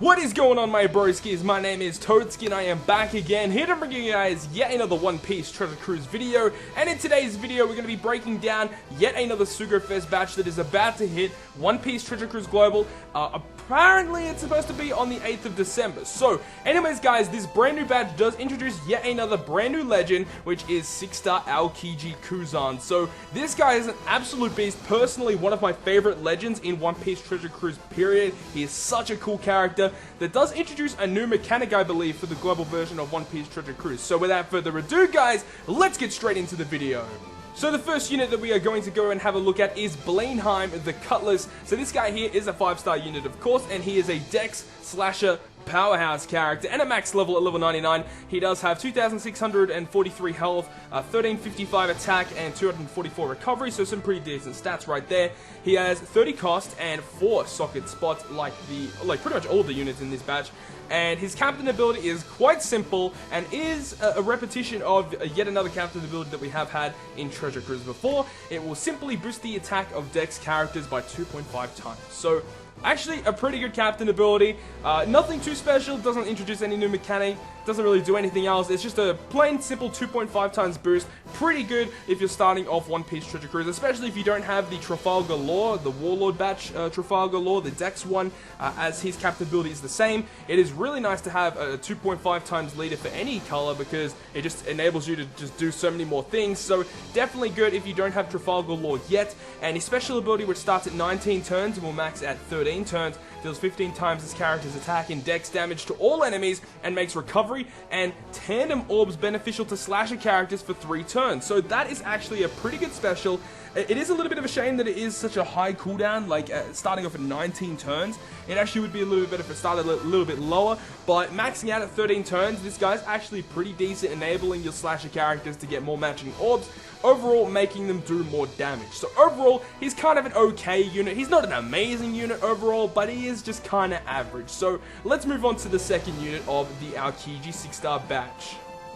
What is going on, my broskiis? My name is Toadski and I am back again, here to bring you guys yet another One Piece Treasure Cruise video. And in today's video, we're going to be breaking down yet another SUGO-FEST batch that is about to hit One Piece Treasure Cruise Global. Apparently, it's supposed to be on the 8th of December. So, anyways, guys, this brand new batch does introduce yet another brand new legend, which is 6-star AOKIJI Kuzan. So, this guy is an absolute beast. Personally, one of my favorite legends in One Piece Treasure Cruise, period. He is such a cool character that does introduce a new mechanic, I believe, for the global version of One Piece Treasure Cruise. So, without further ado, guys, let's get straight into the video. So the first unit that we are going to go and have a look at is Blaine Hime, the Cutlass. So this guy here is a 5-star unit, of course, and he is a Dex slasher powerhouse character, and at max level at level 99, he does have 2,643 health, 1355 attack, and 244 recovery, so some pretty decent stats right there. He has 30 cost and 4 socket spots, like pretty much all the units in this batch. And his captain ability is quite simple and is a repetition of yet another captain ability that we have had in Treasure Cruise before. It will simply boost the attack of Dex characters by 2.5 times. So actually a pretty good captain ability. Nothing too special, doesn't introduce any new mechanic, doesn't really do anything else. It's just a plain simple 2.5 times boost. Pretty good if you're starting off One Piece Treasure Cruise, especially if you don't have the Trafalgar Law, the Warlord batch Trafalgar Law, the Dex one, as his captain ability is the same. It is really nice to have a 2.5 times leader for any color because it just enables you to just do so many more things. So definitely good if you don't have Trafalgar Law yet. And his special ability, which starts at 19 turns and will max at 13 turns, deals 15 times his character's attack and dex damage to all enemies and makes recovery and tandem orbs beneficial to slasher characters for 3 turns. So that is actually a pretty good special. It is a little bit of a shame that it is such a high cooldown, like starting off at 19 turns. It actually would be a little bit better if it started a little bit lower, but maxing out at 13 turns, this guy's actually pretty decent, enabling your slasher characters to get more matching orbs, overall making them do more damage. So overall, he's kind of an okay unit. He's not an amazing unit overall, but he is just kind of average. So let's move on to the second unit of the AOKIJI 6-star batch.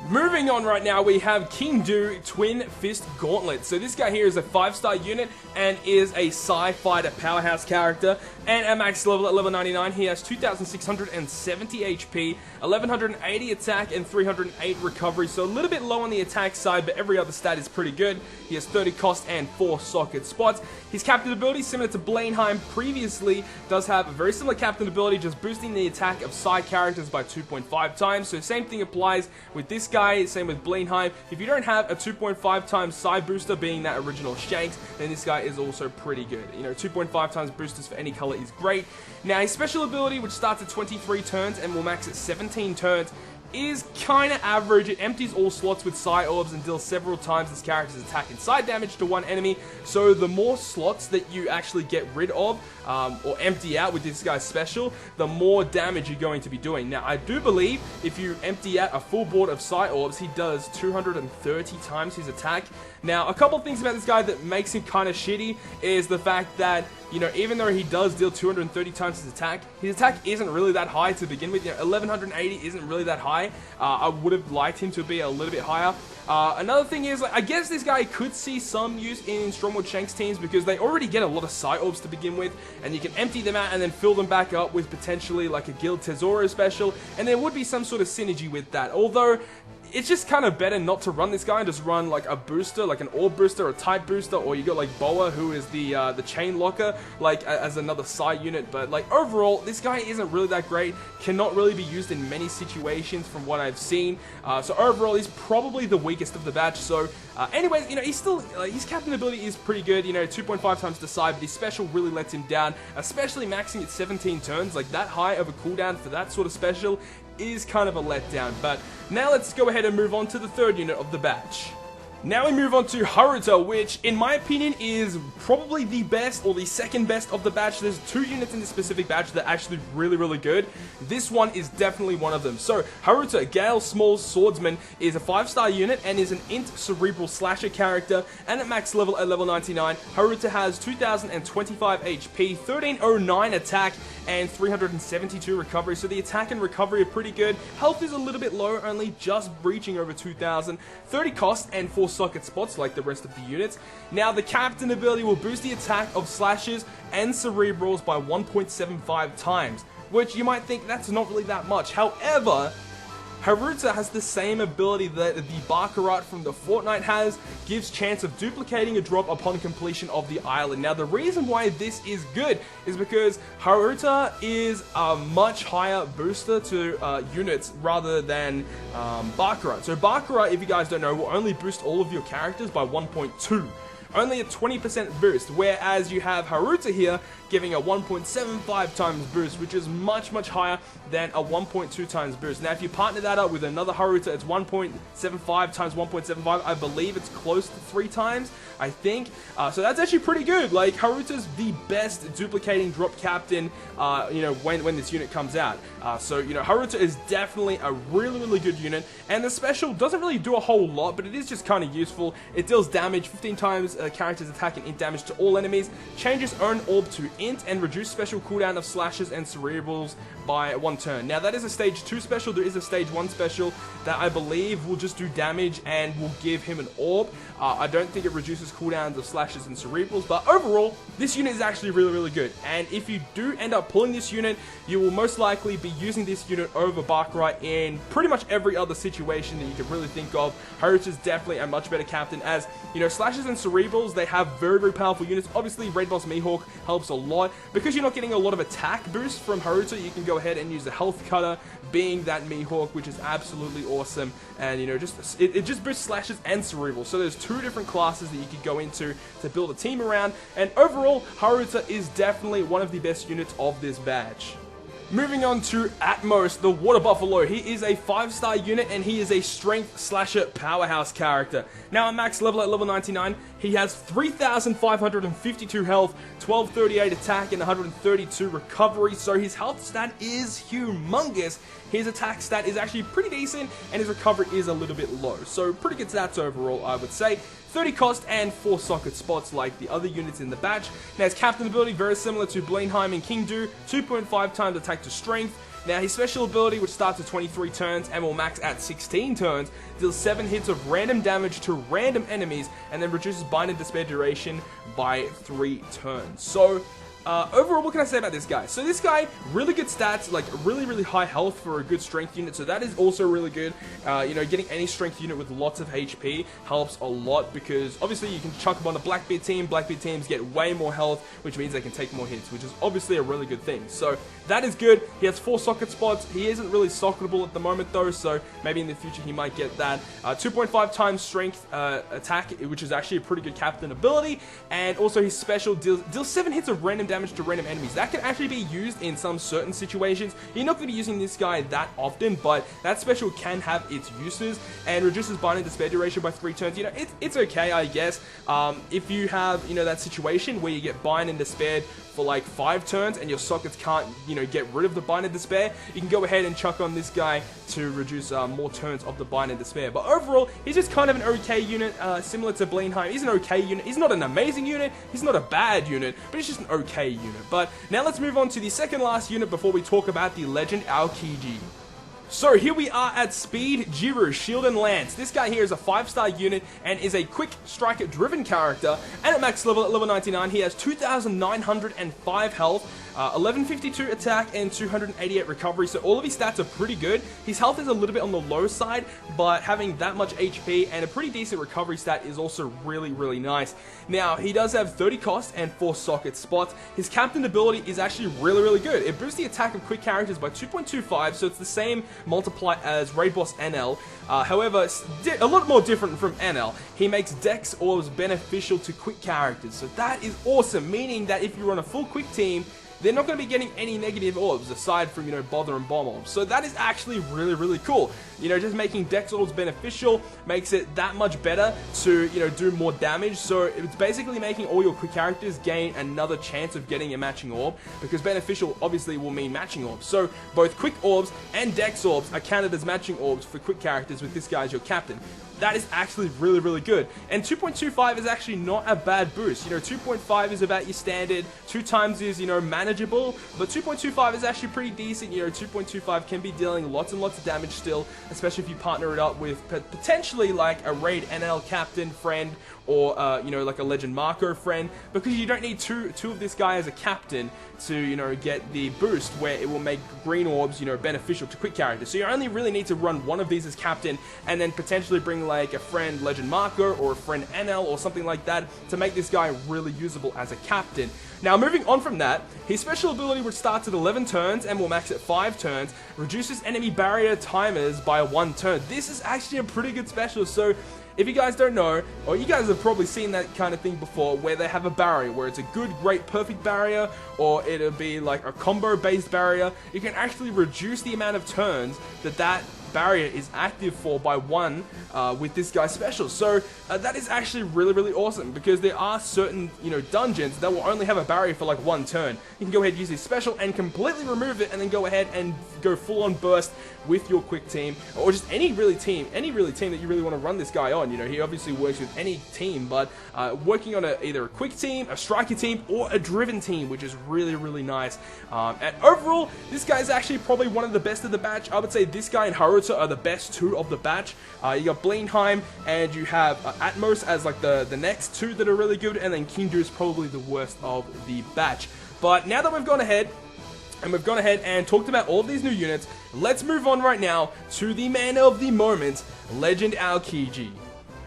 Moving on right now, we have King Do Twin Fist Gauntlets. So this guy here is a 5-star unit and is a Psi-Fighter powerhouse character. And at max level at level 99, he has 2,670 HP, 1,180 attack, and 308 recovery. So a little bit low on the attack side, but every other stat is pretty good. He has 30 cost and 4 socket spots. His captain ability, similar to Blaine Hime previously, does have a very similar captain ability, just boosting the attack of Psi characters by 2.5 times. So same thing applies with this guy, same with Blaine Hime. If you don't have a 2.5 times Psi booster, being that original Shanks, then this guy is also pretty good. You know, 2.5 times boosters for any color is great. Now, his special ability, which starts at 23 turns and will max at 17 turns, is kind of average. It empties all slots with Psi orbs and deals several times this character's attack and Psi damage to one enemy. So the more slots that you actually get rid of or empty out with this guy's special, the more damage you're going to be doing. Now, I do believe if you empty out a full board of Psi orbs, he does 230 times his attack. Now, a couple things about this guy that makes him kind of shitty is the fact that, you know, even though he does deal 230 times his attack isn't really that high to begin with. You know, 1180 isn't really that high. I would have liked him to be a little bit higher. Another thing is, like, I guess this guy could see some use in Strongwood Shanks teams because they already get a lot of Psi orbs to begin with, and you can empty them out and then fill them back up with potentially like a Guild Tesoro special, and there would be some sort of synergy with that. Although, it's just kind of better not to run this guy and just run like a booster, like an orb booster, a type booster, or you got like Boa, who is the chain locker, like as another side unit. But like overall, this guy isn't really that great. Cannot really be used in many situations from what I've seen. So overall, he's probably the weakest of the batch. So anyways, you know, he's still his captain ability is pretty good. You know, 2.5 times the side, but his special really lets him down, especially maxing at 17 turns. Like that high of a cooldown for that sort of special is kind of a letdown. But now let's go ahead and move on to the third unit of the batch. Now we move on to Haruto, which in my opinion is probably the best or the second best of the batch. There's 2 units in this specific batch that are actually really good. This one is definitely one of them. So Haruto, Gale Small's Swordsman, is a 5-star unit and is an int cerebral slasher character, and at max level at level 99, Haruto has 2,025 HP, 1309 attack, and 372 recovery. So the attack and recovery are pretty good. Health is a little bit low, only just breaching over 2,000. 30 cost and 4 socket spots like the rest of the units. Now, the captain ability will boost the attack of slashers and cerebrals by 1.75 times. which you might think that's not really that much. However, Haruto has the same ability that the Baccarat from the Fortnite has, gives chance of duplicating a drop upon completion of the island. Now the reason why this is good is because Haruto is a much higher booster to units rather than Baccarat. So Baccarat, if you guys don't know, will only boost all of your characters by 1.2. Only a 20% boost, whereas you have Haruto here giving a 1.75 times boost, which is much higher than a 1.2 times boost. Now if you partner that up with another Haruto, it's 1.75 times 1.75. I believe it's close to 3 times, I think. So that's actually pretty good. Like, Haruto's the best duplicating drop captain, you know, when this unit comes out. So, you know, Haruto is definitely a really good unit, and the special doesn't really do a whole lot, but it is just kind of useful. It deals damage 15 times character's attack and int damage to all enemies, changes own orb to int, and reduce special cooldown of slashes and cerebrals by 1 turn. Now that is a stage 2 special. There is a stage 1 special that I believe will just do damage and will give him an orb. I don't think it reduces cooldowns of slashes and cerebrals, but overall, this unit is actually really good. And if you do end up pulling this unit, you will most likely be using this unit over Baccarat in pretty much every other situation that you can really think of. Haruto is definitely a much better captain, as, you know, slashes and cerebrals, they have very powerful units. Obviously, Raid Boss Mihawk helps a lot. Because you're not getting a lot of attack boost from Haruto, you can go ahead and use the health cutter, being that Mihawk, which is absolutely awesome. And, you know, just it just boosts slashes and cerebrals. So there's 2 different classes that you could go into to build a team around. And overall, Haruto is definitely one of the best units of this batch. Moving on to Atmos, the Water Buffalo. He is a 5-star unit, and he is a strength slasher powerhouse character. Now at max level at level 99, he has 3,552 health, 1238 attack, and 132 recovery, so his health stat is humongous. His attack stat is actually pretty decent, and his recovery is a little bit low. So pretty good stats overall, I would say. 30 cost and 4 socket spots like the other units in the batch. Now his captain ability, very similar to Blaine Hime and King Do, 2.5 times attack to strength. Now his special ability, which starts at 23 turns and will max at 16 turns, deals 7 hits of random damage to random enemies, and then reduces bind and despair duration by 3 turns. So overall, what can I say about this guy? So this guy, really good stats, like really high health for a good strength unit, so that is also really good. You know, getting any strength unit with lots of HP helps a lot, because obviously you can chuck him on a Blackbeard team. Blackbeard teams get way more health, which means they can take more hits, which is obviously a really good thing. So that is good. He has 4 socket spots. He isn't really socketable at the moment though, so maybe in the future he might get that. 2.5 times strength attack, which is actually a pretty good captain ability, and also his special deals 7 hits of random damage to random enemies. That can actually be used in some certain situations. You're not going to be using this guy that often, but that special can have its uses, and reduces bind and despair duration by 3 turns. You know, it's okay, I guess. If you have, you know, that situation where you get bind and despaired for like 5 turns and your sockets can't, you know, get rid of the bind and despair, you can go ahead and chuck on this guy to reduce more turns of the bind and despair. But overall, he's just kind of an okay unit, similar to Blaine Hime. He's an okay unit. He's not an amazing unit. He's not a bad unit, but he's just an okay unit. But now let's move on to the second last unit before we talk about the legend AOKIJI. So here we are at speed, Jeera, shield and lance. This guy here is a 5-star unit and is a quick striker driven character, and at max level at level 99 he has 2,905 health, 1152 attack and 288 recovery, so all of his stats are pretty good. His health is a little bit on the low side, but having that much HP and a pretty decent recovery stat is also really nice. Now he does have 30 cost and 4 socket spots. His captain ability is actually really good. It boosts the attack of quick characters by 2.25, so it's the same multiply as Raid Boss NL. However, a lot more different from NL. He makes Dex orbs beneficial to quick characters, so that is awesome, meaning that if you're on a full quick team, they're not going to be getting any negative orbs aside from, you know, bother and bomb orbs. So that is actually really cool. You know, just making Dex orbs beneficial makes it that much better to, you know, do more damage. So it's basically making all your quick characters gain another chance of getting a matching orb, because beneficial obviously will mean matching orbs. So both quick orbs and Dex orbs are counted as matching orbs for quick characters with this guy as your captain. That is actually really good. And 2.25 is actually not a bad boost. You know, 2.5 is about your standard, 2 times is, you know, manageable, but 2.25 is actually pretty decent. You know, 2.25 can be dealing lots and lots of damage still, especially if you partner it up with potentially like a Raid NL captain, friend, or, you know, like a Legend Marco friend, because you don't need two of this guy as a captain to, you know, get the boost where it will make green orbs, you know, beneficial to quick characters. So you only really need to run one of these as captain, and then potentially bring like a friend Legend Marco or a friend NL or something like that to make this guy really usable as a captain. Now, moving on from that, his special ability, which starts at 11 turns and will max at 5 turns, reduces enemy barrier timers by 1 turn. This is actually a pretty good special, so if you guys don't know, or you guys have probably seen that kind of thing before, where they have a barrier, where it's a good, great, perfect barrier, or it'll be like a combo-based barrier, you can actually reduce the amount of turns that barrier is active for by 1 with this guy's special. So that is actually really, really awesome, because there are certain, you know, dungeons that will only have a barrier for like 1 turn. You can go ahead and use this special and completely remove it, and then go ahead and go full-on burst with your quick team, or just any team that you really want to run this guy on. You know, he obviously works with any team, but working on either a quick team, a striker team, or a driven team, which is really, really nice. And overall, this guy is actually probably one of the best of the batch. I would say this guy and Haruto are the best 2 of the batch. You got Blaine Hime, and you have Atmos as like the next 2 that are really good, and then Kindu is probably the worst of the batch. But now that we've gone ahead and talked about all of these new units, let's move on right now to the man of the moment, Legend AOKIJI.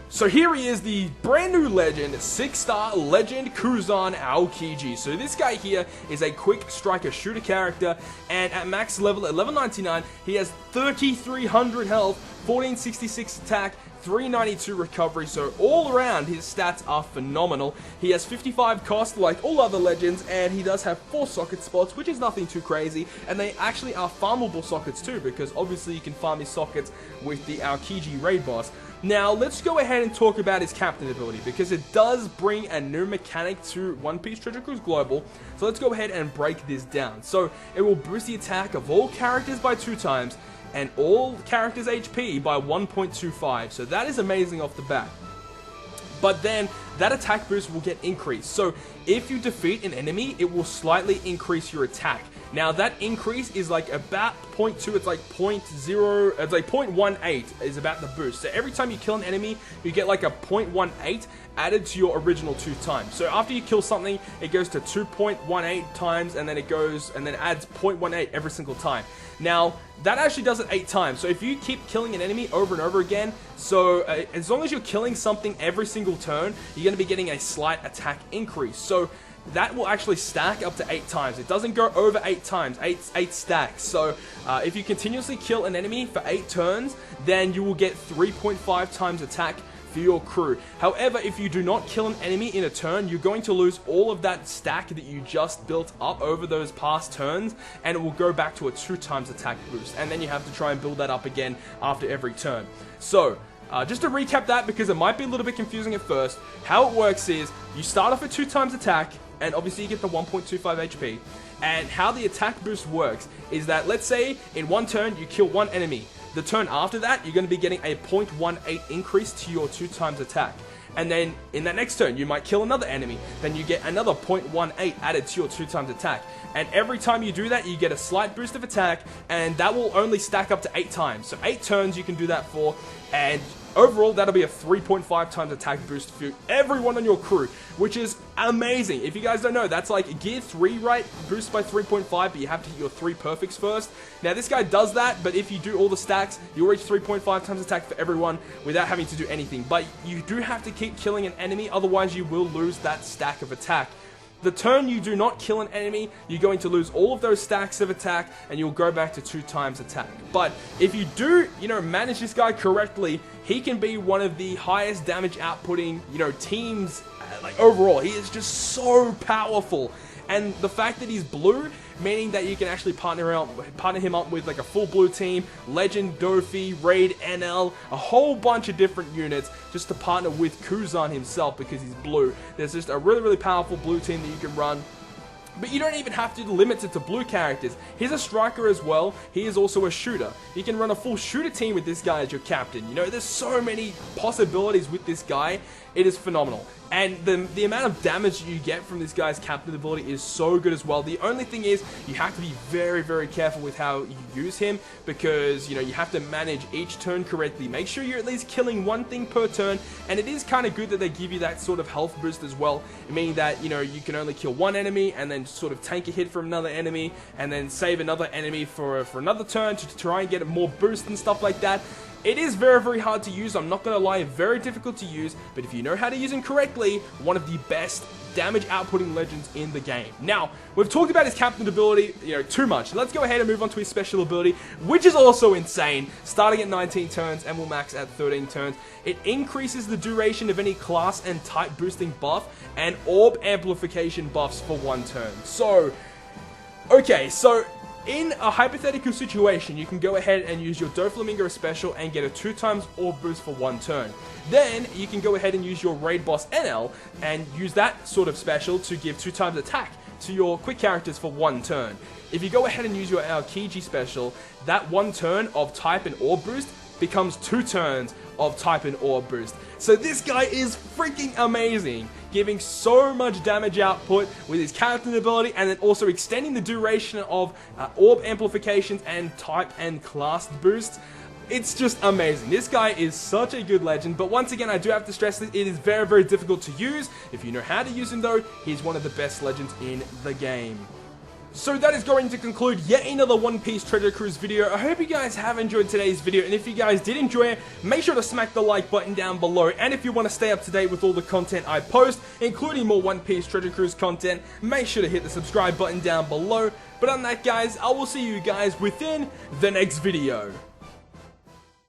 So here he is, the brand new legend, 6-star legend Kuzan AOKIJI. So this guy here is a quick striker shooter character, and at max level at level 99, he has 3300 health, 1466 attack, 392 recovery, so all around his stats are phenomenal. He has 55 cost like all other legends, and he does have 4 socket spots, which is nothing too crazy, and they actually are farmable sockets too, because obviously you can farm his sockets with the AOKIJI raid boss. Now, let's go ahead and talk about his captain ability, because it does bring a new mechanic to One Piece Treasure Cruise Global, so let's go ahead and break this down. So, it will boost the attack of all characters by 2 times, and all characters' HP by 1.25, so that is amazing off the bat. But then, that attack boost will get increased, so if you defeat an enemy, it will slightly increase your attack. Now, that increase is like about 0.2, it's like 0.0, it's like 0.18 is about the boost. So every time you kill an enemy, you get like a 0.18 added to your original 2 times. So after you kill something, it goes to 2.18 times, and then it goes, and then adds 0.18 every single time. Now, that actually does it 8 times. So if you keep killing an enemy over and over again, so as long as you're killing something every single turn, you're going to be getting a slight attack increase. So that will actually stack up to 8 times. It doesn't go over 8 times, 8 stacks. So if you continuously kill an enemy for 8 turns, then you will get 3.5 times attack for your crew. However, if you do not kill an enemy in a turn, you're going to lose all of that stack that you just built up over those past turns, and it will go back to a 2 times attack boost, and then you have to try and build that up again after every turn. So just to recap that, because it might be a little bit confusing at first, how it works is you start off at 2 times attack, and obviously you get the 1.25 HP. And how the attack boost works is that, let's say in 1 turn you kill 1 enemy. The turn after that, you're going to be getting a 0.18 increase to your 2 times attack. And then in that next turn, you might kill another enemy. Then you get another 0.18 added to your 2 times attack. And every time you do that, you get a slight boost of attack, and that will only stack up to 8 times. So 8 turns you can do that for, and overall, that'll be a 3.5 times attack boost for everyone on your crew, which is amazing. If you guys don't know, that's like Gear 3, right? Boost by 3.5, but you have to hit your 3 perfects first. Now, this guy does that, but if you do all the stacks, you'll reach 3.5 times attack for everyone without having to do anything. But you do have to keep killing an enemy, otherwise you will lose that stack of attack. The turn you do not kill an enemy, you're going to lose all of those stacks of attack, and you'll go back to 2 times attack. But if you do, manage this guy correctly, he can be one of the highest damage outputting, teams, like overall. He is just so powerful. And the fact that he's blue, meaning that you can actually partner him up with like a full blue team, Legend, Dofi, Raid, NL, a whole bunch of different units just to partner with Kuzan himself because he's blue. There's just a really, really powerful blue team that you can run. But you don't even have to limit it to blue characters. He's a striker as well. He is also a shooter. You can run a full shooter team with this guy as your captain. You know, there's so many possibilities with this guy. It is phenomenal. And the amount of damage you get from this guy's captain ability is so good as well. The only thing is, you have to be very, very careful with how you use him, because, you know, you have to manage each turn correctly. Make sure you're at least killing one thing per turn, and it is kind of good that they give you that sort of health boost as well, meaning that, you know, you can only kill one enemy, and then sort of tank a hit from another enemy, and then save another enemy for another turn to try and get more boost and stuff like that. It is very, very hard to use, I'm not going to lie, very difficult to use, but if you know how to use him correctly, one of the best damage outputting legends in the game. Now, we've talked about his captain ability, you know, too much. Let's go ahead and move on to his special ability, which is also insane, starting at 19 turns and will max at 13 turns. It increases the duration of any class and type boosting buff and orb amplification buffs for 1 turn. So, okay, so in a hypothetical situation, you can go ahead and use your Doflamingo special and get a 2x orb boost for 1 turn. Then, you can go ahead and use your raid boss NL and use that sort of special to give 2x attack to your quick characters for 1 turn. If you go ahead and use your AOKIJI special, that 1 turn of type and orb boost becomes 2 turns of type and orb boost. So this guy is freaking amazing, giving so much damage output with his captain ability, and then also extending the duration of orb amplifications and type and class boosts. It's just amazing. This guy is such a good legend, but once again, I do have to stress that it is very, very difficult to use. If you know how to use him though, he's one of the best legends in the game. So that is going to conclude yet another One Piece Treasure Cruise video. I hope you guys have enjoyed today's video, and if you guys did enjoy it, make sure to smack the like button down below, and if you want to stay up to date with all the content I post, including more One Piece Treasure Cruise content, make sure to hit the subscribe button down below. But on that, guys, I will see you guys within the next video.